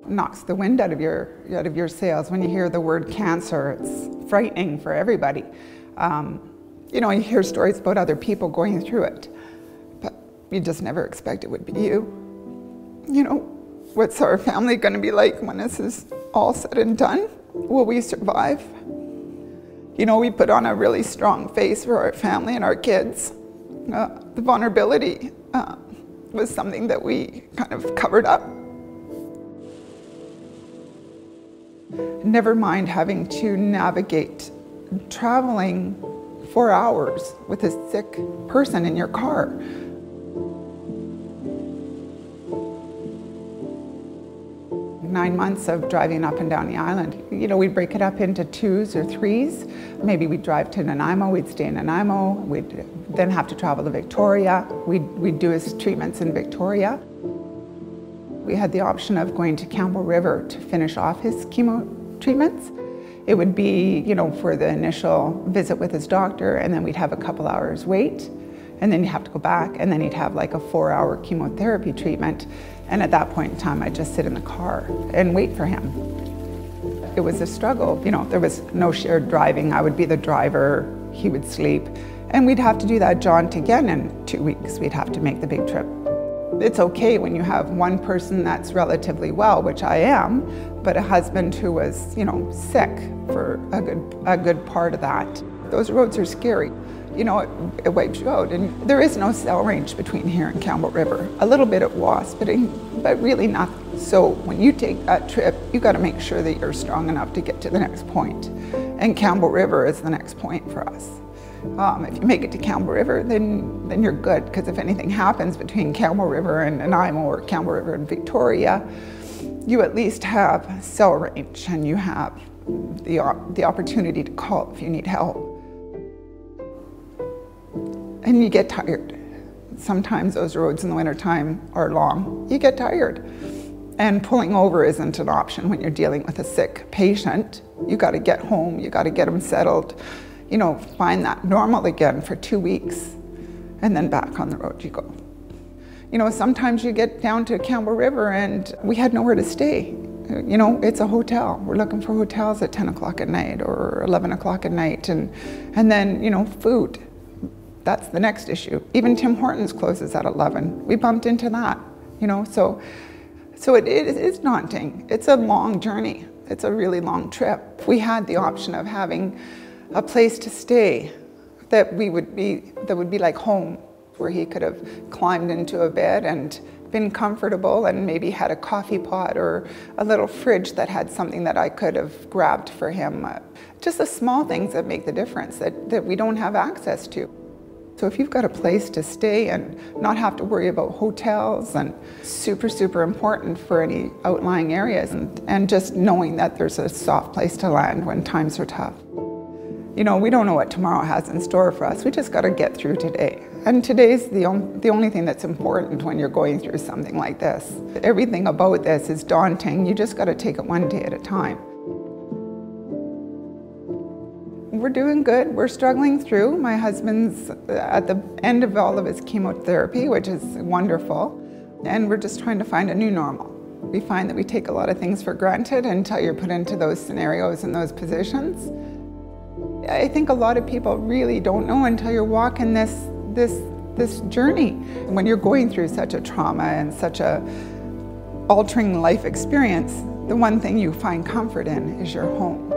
knocks the wind out of your sails when you hear the word cancer. It's frightening for everybody. You know, you hear stories about other people going through it, but you just never expect it would be you. You know, what's our family going to be like when this is all said and done? Will we survive? You know, we put on a really strong face for our family and our kids. The vulnerability was something that we kind of covered up. Never mind having to navigate traveling 4 hours with a sick person in your car. Nine months of driving up and down the island. You know, we'd break it up into 2s or 3s. Maybe we'd drive to Nanaimo, we'd stay in Nanaimo, we'd then have to travel to Victoria. We'd do his treatments in Victoria. We had the option of going to Campbell River to finish off his chemo treatments. It would be, you know, for the initial visit with his doctor, and then we'd have a couple hours wait, and then you have to go back, and then he'd have like a 4-hour chemotherapy treatment. And at that point in time, I'd just sit in the car and wait for him. It was a struggle. You know, there was no shared driving. I would be the driver, he would sleep, and we'd have to do that jaunt again in 2 weeks. We'd have to make the big trip. It's okay when you have one person that's relatively well, which I am, but a husband who was, you know, sick for a good part of that. Those roads are scary. You know, it wipes you out, and there is no cell range between here and Campbell River. A little bit at Wasp, but really nothing. So when you take that trip, you got to make sure that you're strong enough to get to the next point. And Campbell River is the next point for us. If you make it to Campbell River, then you're good, because if anything happens between Campbell River and Nanaimo or Campbell River and Victoria, you at least have cell range, and you have the opportunity to call if you need help. And you get tired. Sometimes those roads in the wintertime are long. You get tired. And pulling over isn't an option when you're dealing with a sick patient. You got to get home, you got to get them settled, you know, find that normal again for 2 weeks, and then back on the road you go. You know, sometimes you get down to Campbell River and we had nowhere to stay. You know, it's a hotel. We're looking for hotels at 10 o'clock at night or 11 o'clock at night, and then, you know, food. That's the next issue. Even Tim Hortons closes at 11. We bumped into that, you know, so it is daunting. It's a long journey. It's a really long trip. We had the option of having a place to stay that would be like home, where he could have climbed into a bed and been comfortable and maybe had a coffee pot or a little fridge that had something that I could have grabbed for him. Just the small things that make the difference that we don't have access to. So if you've got a place to stay and not have to worry about hotels, and super, super important for any outlying areas, and just knowing that there's a soft place to land when times are tough. You know, we don't know what tomorrow has in store for us. We just got to get through today. And today's the only thing that's important when you're going through something like this. Everything about this is daunting. You just got to take it one day at a time. We're doing good. We're struggling through. My husband's at the end of all of his chemotherapy, which is wonderful. And we're just trying to find a new normal. We find that we take a lot of things for granted until you're put into those scenarios and those positions. I think a lot of people really don't know until you're walking this journey. When you're going through such a trauma and such a altering life experience, the one thing you find comfort in is your home.